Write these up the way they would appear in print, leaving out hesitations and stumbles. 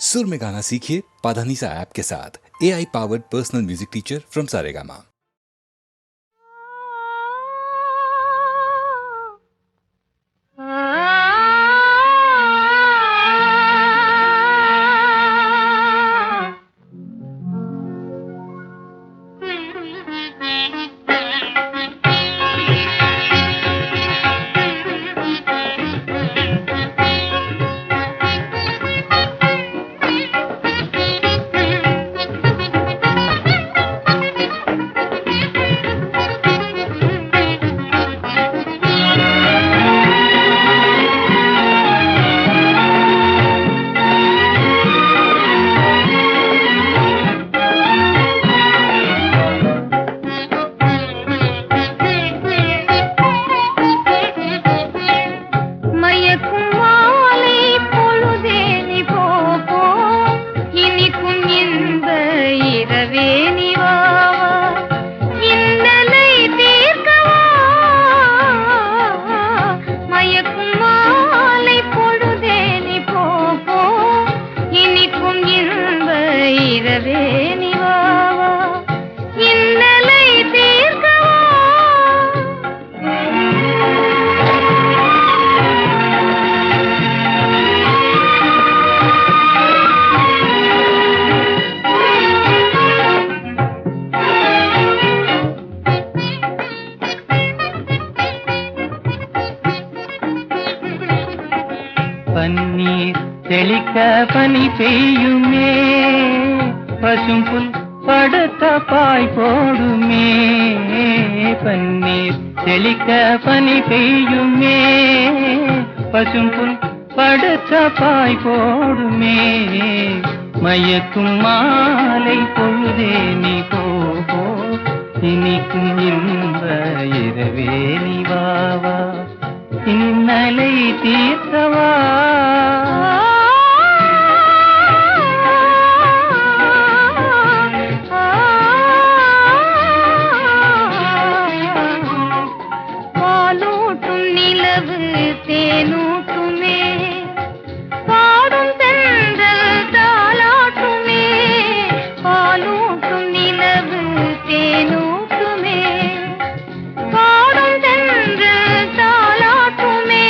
सुर में गाना सीखिए पाधानीसा ऐप के साथ। AI powered personal music teacher from Saregama. பன்னீர் தெளிக்க பனி பெய்யுமே, பசும்புல் படுத்த பாய் போடுமே. பன்னீர் தெளிக்க பனி பெய்யுமே, பசும்புல் படுத்த பாய் போடுமே. மயக்கும் மாலை பொழுதே நீ போ, இனிக்கும் இன்ப இரவே நீ வாவா, இன்னலை தீர்த்தவா. பாலூட்டும் நிலவு தேனூட்டுமே, பாடும் தென்றல் தாலாட்டுமே. பாலூட்டும் நிலவு தேனூட்டுமே, பாடும் தென்றல் தாலாட்டுமே.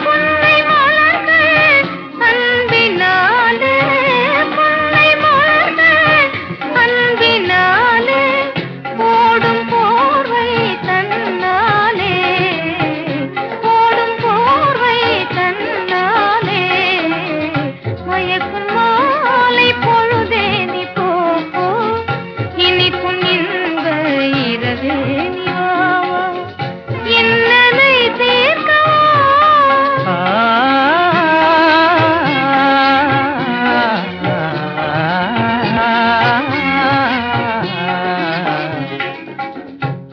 பொன்னை மலர்கள் அன்பினாலே, பொன்னை மலர்கள் அன்பினாலே, போடும் போர்வை தன்னாலே, போடும் போர்வை தன்னாலே. மயக்கும் மாலை பொழுதே நீ போ, இனிக்கும் இன்ப இரவே நீ வாவா, இன்னலை தீர்க்கவா.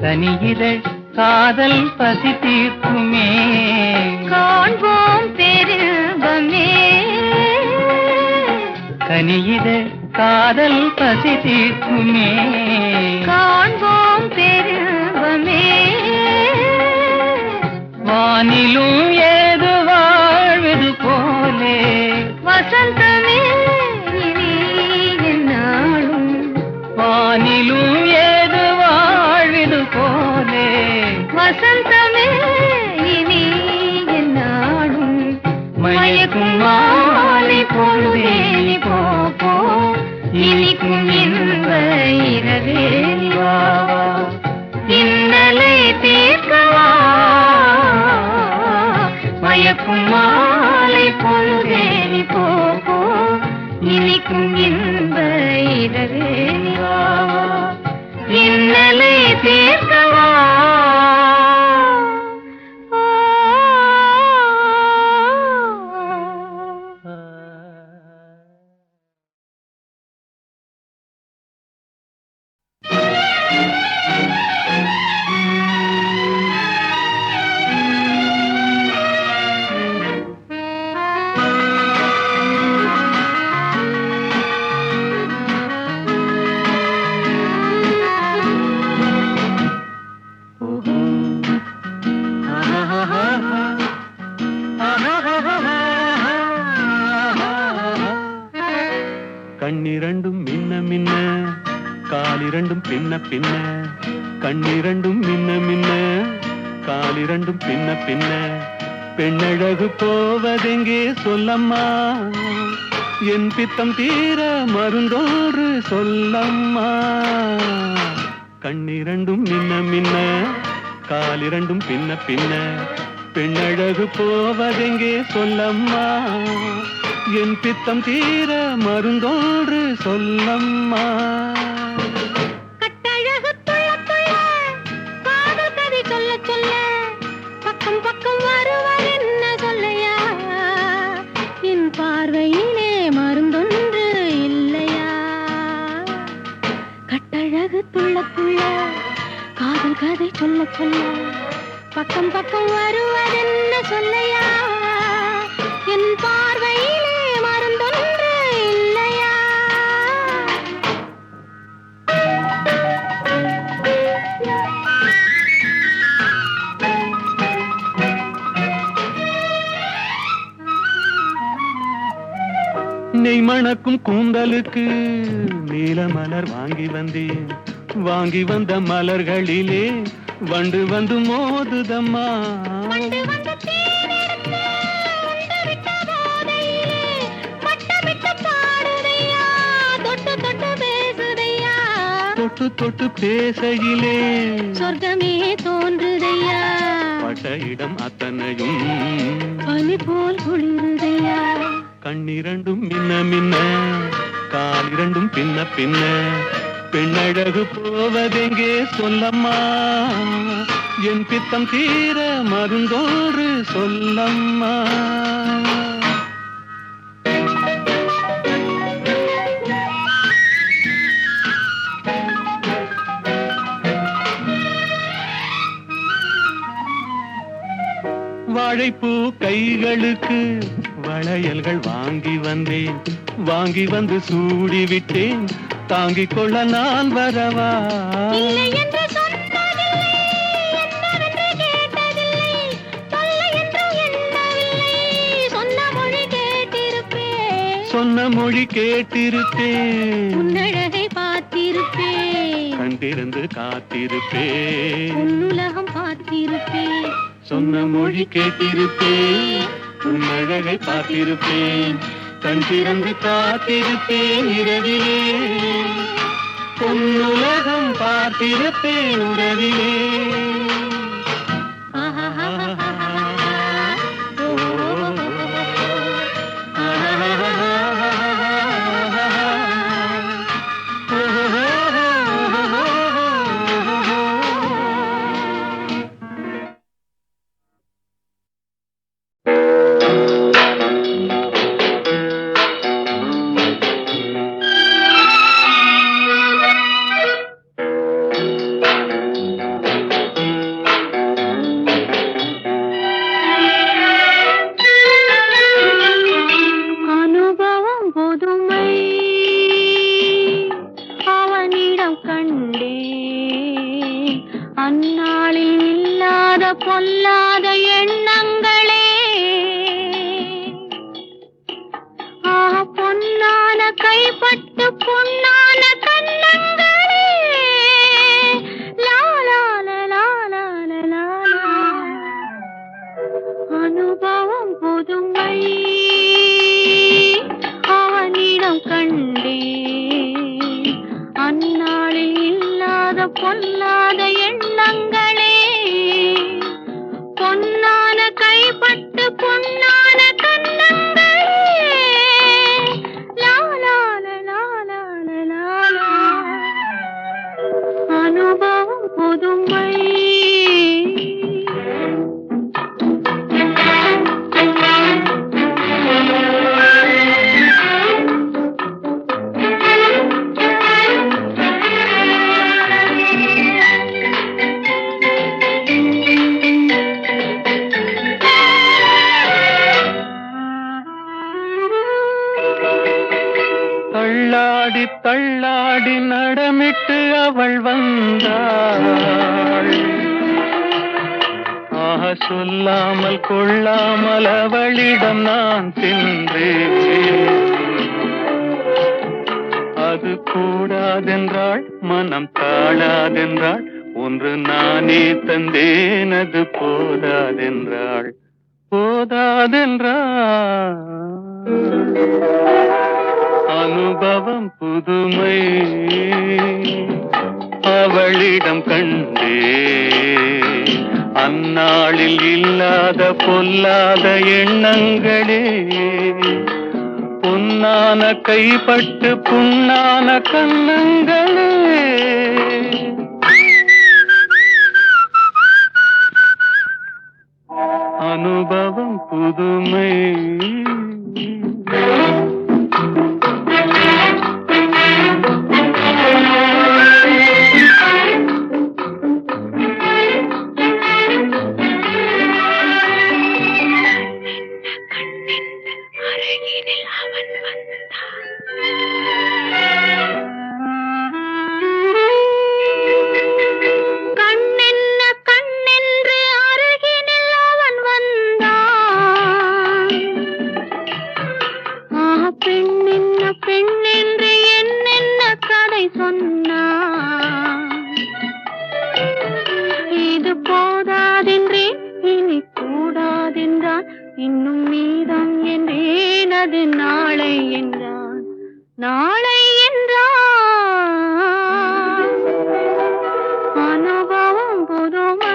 தனியிதழ் காதல் பசி தீர்க்குமே, காண்போம் பெரும்பமே. கனியிதழ் காதல் பசி தீர்க்குமே. காண்போம் பெரும்பமே. வானிலும் ஏது வாழ்வது போலே, வசந்தமே இனி எந்நாளும், வானிலும் ஏது வாழ்வது போலே. வசந்தமே இனி எந்நாளும். மயக்கும் மாலை பொழுதே நீ போ, இனிக்கும் இன்ப இரவே நீ வாவா, இன்னலை தீர்க்கவா. மயக்கும் மாலை பொழுதே நீ போ, இனிக்கும் இன்ப இரவே நீ வாவா, இன்னலை தீர்க்கவா. கண்ணிரண்டும் மின்ன மின்ன காலிரண்டும் பின்ன பின்ன கண்ணிரண்டும் மின்ன மின்ன காலிரண்டும் பின்ன பின்ன பெண்ணழகு போவதெங்கே சொல்லம்மா என் பித்தம் தீர மருந்தோறு சொல்லம்மா கண்ணிரண்டும் மின்ன மின்ன காலிரண்டும் பின்ன பின்ன பெண்ணழகு போவதெங்கே சொல்லம்மா என் பித்தம் தீர மருந்தோன்று சொல்லம்மா கட்டழகு துள்ள துள்ள காதல் கதை சொல்ல சொல்ல பக்கம் பக்கம் வருவர் என்ன சொல்லையா என் பார்வையிலே மருந்தொன்று இல்லையா கட்டழகு துள்ள துள்ள காதல் கதை சொல்ல சொல்ல பக்கம் பக்கம் வருவதென்ன சொல்லையா என் பார்வையிலே மருந்தொன்று இல்லையா நெய் மணக்கும் கூந்தலுக்கு நீல மலர் வாங்கி வந்தேன் வாங்கி வந்த மலர்களிலே வண்டு வந்து மோதுதம்மா வண்டு வந்து தேனெடுத்து உண்டு விட்ட போதையிலே மட்டமிட்டு பாடுதையா தொட்டு தொட்டு பேசுதையா தொட்டு தொட்டு பேசையிலே சொர்க்கமே தோன்றுதையா பட்ட இடம் அத்தனையும் பனி போல் குளிருதையா கண்ணிரண்டும் மின்ன மின்ன காலிரண்டும் பின்ன பின்ன பெண்ணழகு போவதெங்கே சொல்லம்மா என் பித்தம் தீர மருந்தோறு சொல்லம்மா வாழைப்பூ கைகளுக்கு வளையல்கள் வாங்கி வந்தேன் வாங்கி வந்து சூடி விட்டேன் தாங்கிக் கொள்ள நான் வரவா இல்லை என்று சொன்னதில்லை என்னவென்று கேட்டதில்லை தொல்லை என்றும் எண்ணவில்லை சொன்ன மொழி கேட்டிருப்பேன் சொன்ன மொழி கேட்டிருப்பேன் உன்னழகை பார்த்திருப்பேன் கண் திறந்து காத்திருப்பேன் உன்னுலகம் பார்த்திருப்பேன் சொன்ன மொழி கேட்டிருப்பேன் உன்னழகை பார்த்திருப்பேன் கண் திறந்து காத்திருப்பேன் இரவிலே பொன்னுலகம் பார்த்திருப்பேன் உறவிலே பொல்லாத எண்ணங்களே பொன்னான கைப்பட்டு பொன்னான கண்ணங்களே அனுபவம் புதுமை அவனிடம் கண்டே அந்நாளில் இல்லாத பொல்லாத எண்ணங்களே பொன்னான கைப்பட்டு பொன்னான கண்ணங்களே அனுபவம் புதுமை தள்ளாடி தள்ளாடி நடமிட்டு அவள் வந்தாள் சொல்லாமல் கொள்ளாமல் அவளிடம் நான் சென்றேன் கூடாதென்றாள் மனம் தாழாதென்றாள் ஒன்று நானே தந்தேன் அது போதாதென்றாள் போதாதென்றாள் அனுபவம் புதுமை அவளிடம் கண்டே அந்நாளில் இல்லாத பொல்லாத எண்ணங்களே பொன்னான கைப்பட்டு புண்ணான கண்ணங்களே அனுபவம் புதுமை இன்னும் மீதம் என்றேன் அது நாளை என்றான் நாளை என்றான் அனுபவம் புதுமை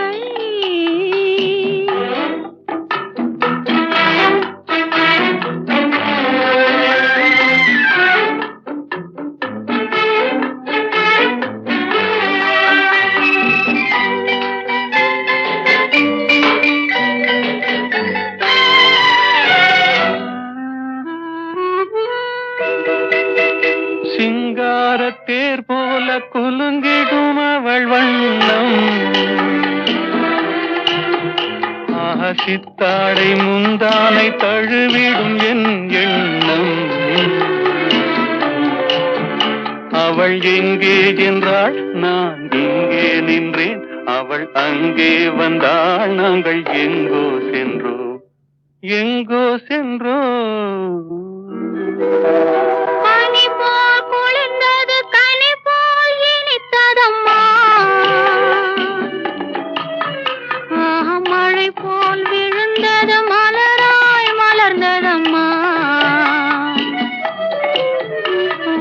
சிங்காரத்தேர் போல குலுங்கிடும் அவள் வண்ணம் சித்தாடை முந்தானை தழுவிடும் என் எண்ணம் அவள் எங்கே என்றாள் நான் இங்கே நின்றேன் அவள் அங்கே வந்தாள் நாங்கள் எங்கோ சென்றோம் பனி போல் குளிர்ந்தது கனி போல் இனித்ததம்மா மழை போல் விழுந்தது மலராய் மலர்ந்ததம்மா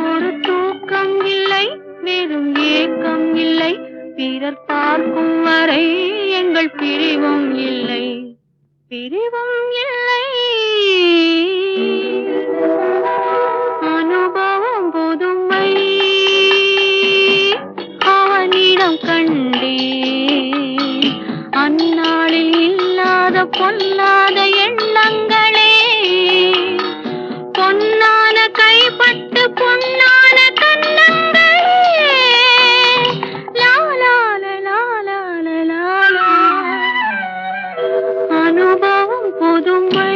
ஒரு தூக்கம் இல்லை வெறும் ஏக்கம் இல்லை பிறர் பார்க்கும் வரை எங்கள் பிரிவும் இல்லை அனுபவம் புதுமை அவனிடம் கண்டே அந்நாளில் இல்லாத பொல்லாத எண்ணங்களே பொன்னான கைப்பட்டு பொன்னான கண்ணங்களே லாலால அனுபவம் புதுமை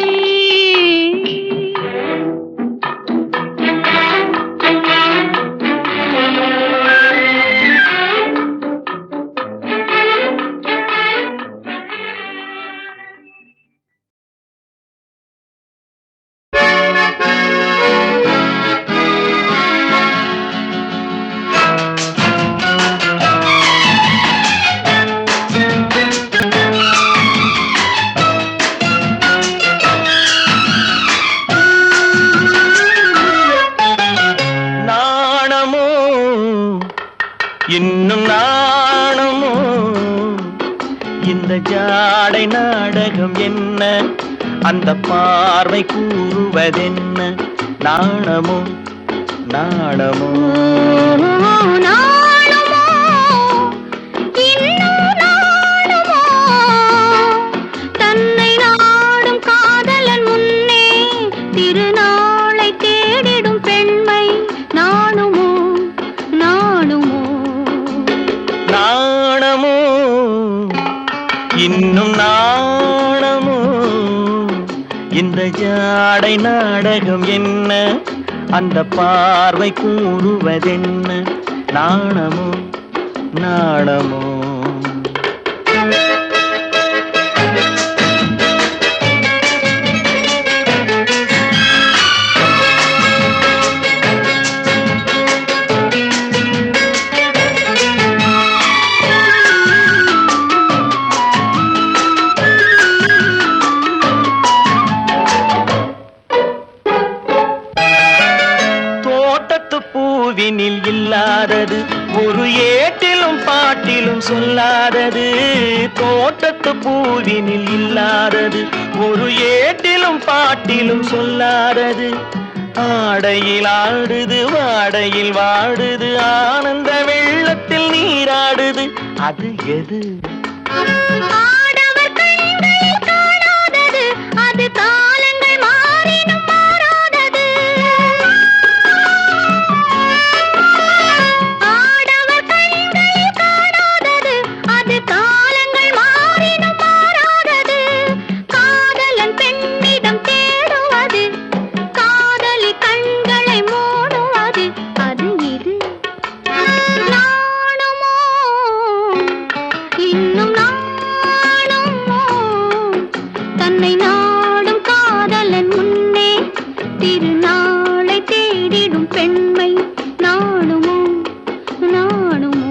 இன்னும் நாணமோ இந்த ஜாடை நாடகம் என்ன அந்த பார்வை கூறுவதென்ன நாணமோ நாணமோ தன்னை நாடும் காதலன் முன்னே திருநாளை தேடிடும் பெண்மை நாணுமோ நாணமோ இன்னும் நாணமோ இந்த ஜாடை நாடகம் என்ன அந்த பார்வை கூறுவதென்ன நாணமோ நாணமோ பூவினில் இல்லாதது, ஒரு ஏட்டிலும் பாட்டிலும் சொல்லாதது. தோட்டத்து பூவினில் இல்லாதது, ஒரு ஏட்டிலும் பாட்டிலும் சொல்லாதது. ஆடையில் ஆடுது, வாடையில் வாடுது, ஆனந்த வெள்ளத்தில் நீராடுது. அது எது? ஆடவர் கண்களில் காணாதது, அது காலங்கள் மாறினும் மாறாதது. ஆடவர் கண்களில் காணாதது, அது காலங்கள் மாறினும் மாறாதது. காதலன் பெண்ணிடம் தேடுவது, காதலி கண்களை மூடுவது. அது இது நாணுமோ, இன்னும் நாணுமோ? தன்னை நாடும் காதலன் முன்னே திருநாளை தேடிடும் பெண்மை நாணுமோ, நாணுமோ?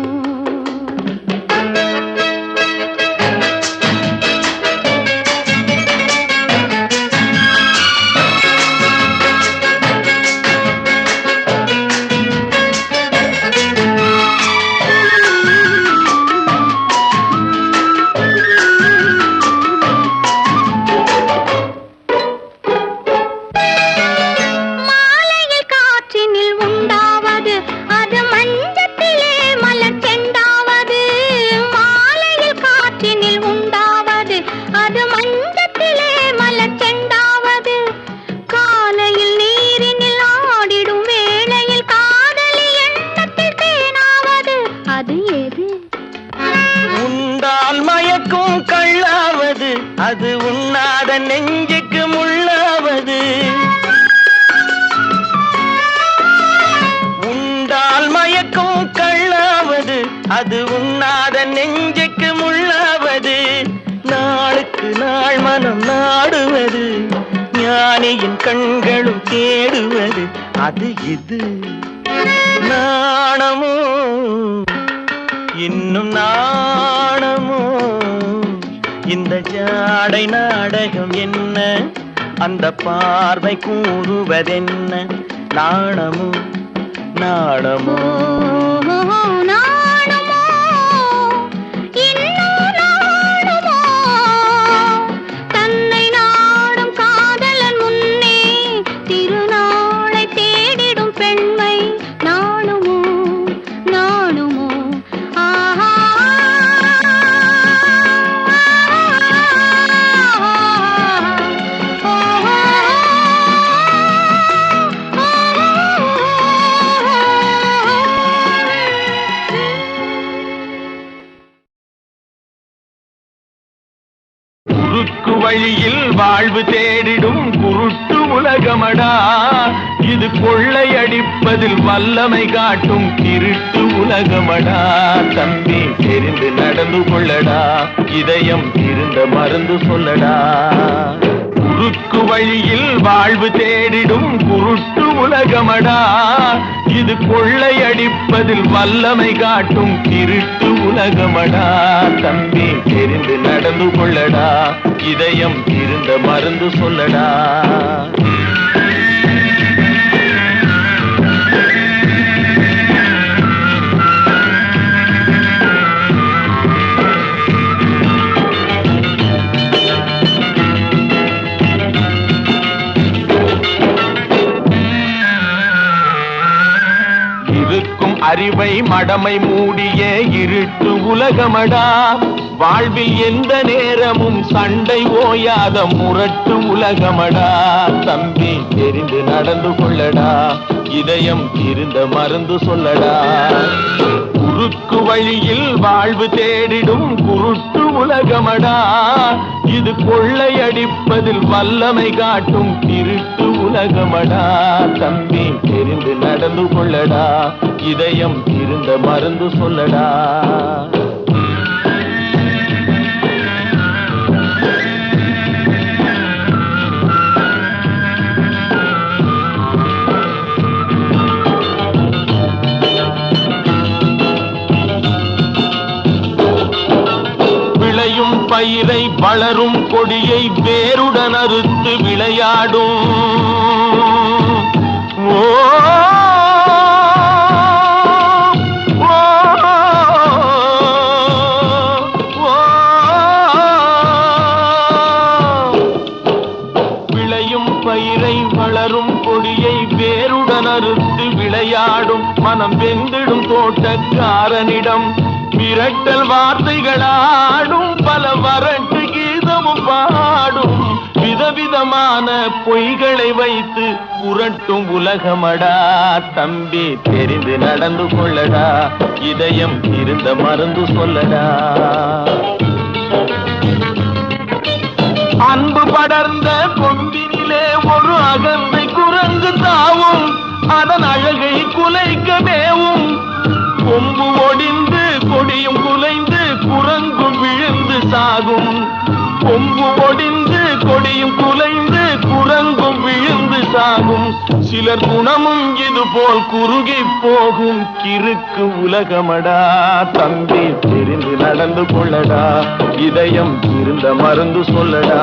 மாலையில் காற்றினில் உண்டாவது, அது மஞ்சத்திலே மலர் செண்டாவது. மாலையில் காற்றினில் உண்டாவது, அது மஞ்சத்திலே மலர் செண்டாவது. காலையில் நீரினில் ஆடிடும் வேளையில் காதலி எண்ணத்தில் தேனாவது. அது எது? உண்டால் மயக்கும் கள்ளாவது, அது உண்ணாத நெஞ்சுக்கு முள்ளாவது. உண்டால் மயக்கும் கள்ளாவது, அது உண்ணாத நெஞ்சுக்கு முள்ளாவது. நாளுக்கு நாள் மனம் நாடுவது, ஞானியின் கண்களும் தேடுவது. அது இது நாணமோ, இன்னும் நாணமோ? இந்த ஜாடை நாடகம் என்ன, அந்த பார்வை கூறுவதென்ன? நாணமோ, நாணமோ? நாணுமோ, இன்னும் நாணுமோ? தன்னை நாடும் காதலன் முன்னே திருநாளை தேடிடும் பெண்மை நாணுமோ, நாணுமோ? ஆஹா குறுக்கு வழியில் வாழ்வு தேடிடும் குருட்டு உலகமடா, இது கொள்ளையடிப்பதில் வல்லமை காட்டும் திருட்டு உலகமடா. தம்பி தெரிந்து நடந்து கொள்ளடா, இதயம் இருந்த மருந்து சொல்லடா. குறுக்கு வழியில் வாழ்வு தேடிடும் குருட்டு உலகமடா, இது கொள்ளையடிப்பதில் வல்லமை காட்டும் திருட்டு உலகமடா. தம்பி தெரிந்து நடந்து கொள்ளடா, இதயம் இருந்த மருந்து சொல்லடா. இருக்கும் அறிவை மடமை மூடிய இருட்டு உலகமடா, வாழ்வில் எந்த நேரமும் சண்டை ஓயாத முரட்டு உலகமடா. தம்பி தெரிந்து நடந்து கொள்ளடா, இதயம் இருந்த மருந்து சொல்லடா. குறுக்கு வழியில் வாழ்வு தேடிடும் குருட்டு உலகமடா, இது கொள்ளையடிப்பதில் வல்லமை காட்டும் திருட்டு உலகமடா. தம்பி தெரிந்து நடந்து கொள்ளடா, இதயம் இருந்த மருந்து சொல்லடா. விளையும் பயிரை வளரும் கொடியை வேருடன் அறுத்து விளையாடும். ஓ வேருடன் அறுத்து விளையாடும் மனம் வெந்திடும் தோட்டக்காரனிடம் மிரட்டல் வார்த்தைகளாடும் பல வரட்டு கீதமும் பாடும் விதவிதமான பொய்களை வைத்து புரட்டும் உலகமடா. தம்பி தெரிந்து நடந்து கொள்ளடா, இதயம் இருந்த மருந்து சொல்லடா. அன்பு படர்ந்த கொம்பினிலே ஒரு அகந்தை குரங்கு தாவும், அதன் அழகை குலைக்க மேவும். கொம்பு ஒடிந்து கொடியும் குலைந்து குரங்கும் விழுந்து சாகும். கொம்பு ஒடிந்து கொடியும் குலைந்து குரங்கும் விழுந்து சாகும். சிலர் குணமும் இது போல் குறுகி போகும் கிறுக்கு உலகமடா. தம்பி தெரிந்து நடந்து கொள்ளடா, இதயம் இருந்த மருந்து சொல்லடா.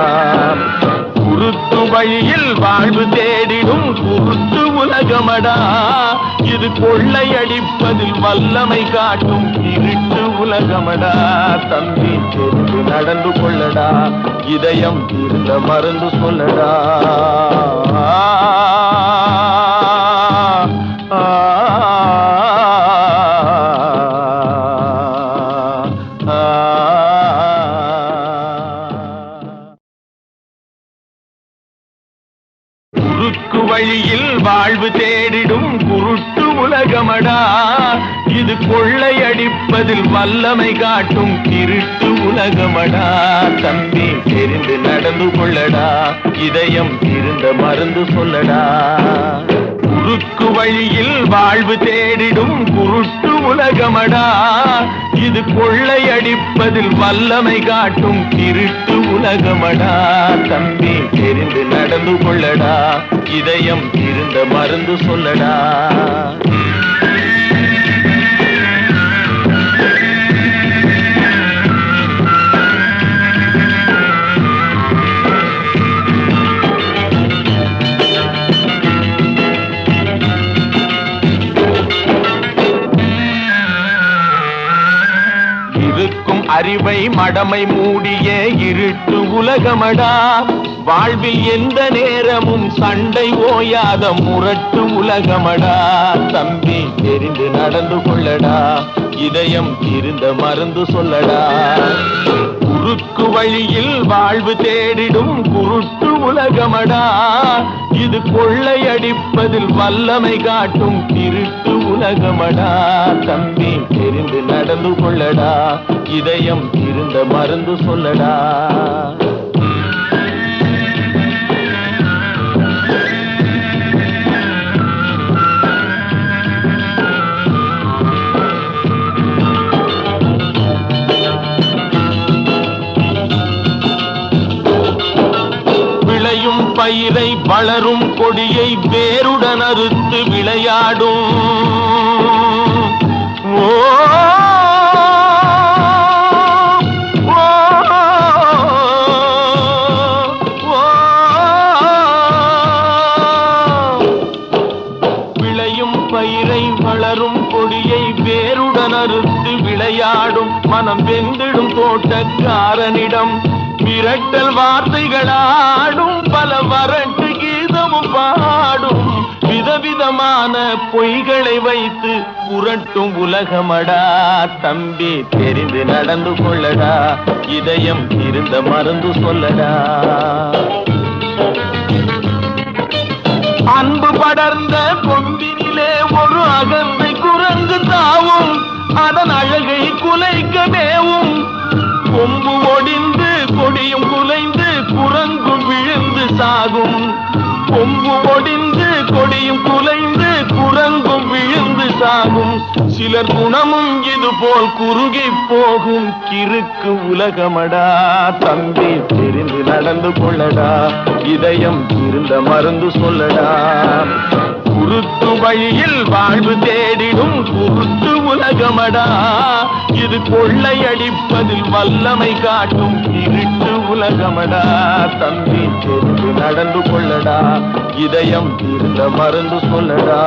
குருட்டு வழியில் வாழ்வு தேடிடும் குருட்டு உலகமடா. இது கொள்ளையடிப்பதில் வல்லமை காட்டும் இருட்டு உலகமடா. தம்பி தெரிந்து நடந்து கொள்ளடா, இதயம் இருந்த மருந்து சொல்லடா. குறுக்கு வழியில் வாழ்வு தேடிடும் குருட்டு உலகமடா. இது கொள்ளையடிப்பதில் வல்லமை காட்டும் திருட்டு உலகமடா. தம்பி தெரிந்து நடந்து கொள்ளடா, இதயம் இருந்த மருந்து சொல்லடா. குறுக்கு வழியில் வாழ்வு தேடிடும் குருட்டு உலகமடா. இது கொள்ளையடிப்பதில் வல்லமை காட்டும் திருட்டு உலகமடா. தம்பி தெரிந்து நடந்து கொள்ளடா, இதயம் இருந்த மருந்து சொல்லடா. அறிவை மடமை மூடிய இருட்டு உலகமடா. வாழ்வில் எந்த நேரமும் சண்டை ஓயாத முரட்டு உலகமடா. தம்பி தெரிந்து நடந்து கொள்ளடா, இதயம் இருந்த மருந்து சொல்லடா. குறுக்கு வழியில் வாழ்வு தேடிடும் குருட்டு உலகமடா. இது கொள்ளையடிப்பதில் வல்லமை காட்டும் திருட்டு உலகமடா. தம்பி தெரிந்து நடந்து கொள்ளடா, இதயம் இருந்த மருந்து சொல்லடா. விளையும் பயிரை வளரும் கொடியை வேருடன் அறுத்து விளையாடும். ஓ பயிரை வளரும் கொடியை வேருடன் அறுத்து விளையாடும் மனம் வெந்திடும் தோட்டக்காரனிடம் மிரட்டல் வார்த்தைகளாடும் பல வரட்டு கீதமும் பாடும் விதவிதமான பொய்களை வைத்து புரட்டும் உலகமடா. தம்பி தெரிந்து நடந்து கொள்ளடா, இதயம் இருந்த மருந்து சொல்லடா. அன்பு படர்ந்த கொம்பினிலே ஒரு அகந்தை குரங்கு தாவும், அதன் அழகை குலைக்க மேவும். கொம்பு ஒடிந்து கொடியும் குலைந்து குரங்கும் விழுந்து சாகும். கொம்பு ஒடிந்து கொடியும் குலைந்து குரங்கும் விழுந்து சாகும். சிலர் குணமும் இது போல் குறுகி போகும் கிறுக்கு உலகமடா. தம்பி தெரிந்து நடந்து கொள்ளடா, இதயம் இருந்த மருந்து சொல்லடா. குருட்டு வழியில் வாழ்வு தேடிடும் குருட்டு உலகமடா. இது கொள்ளையடிப்பதில் வல்லமை காட்டும் இருட்டு உலகமடா. தம்பி தெரிந்து நடந்து கொள்ளடா, இதயம் இருந்த மருந்து சொல்லடா.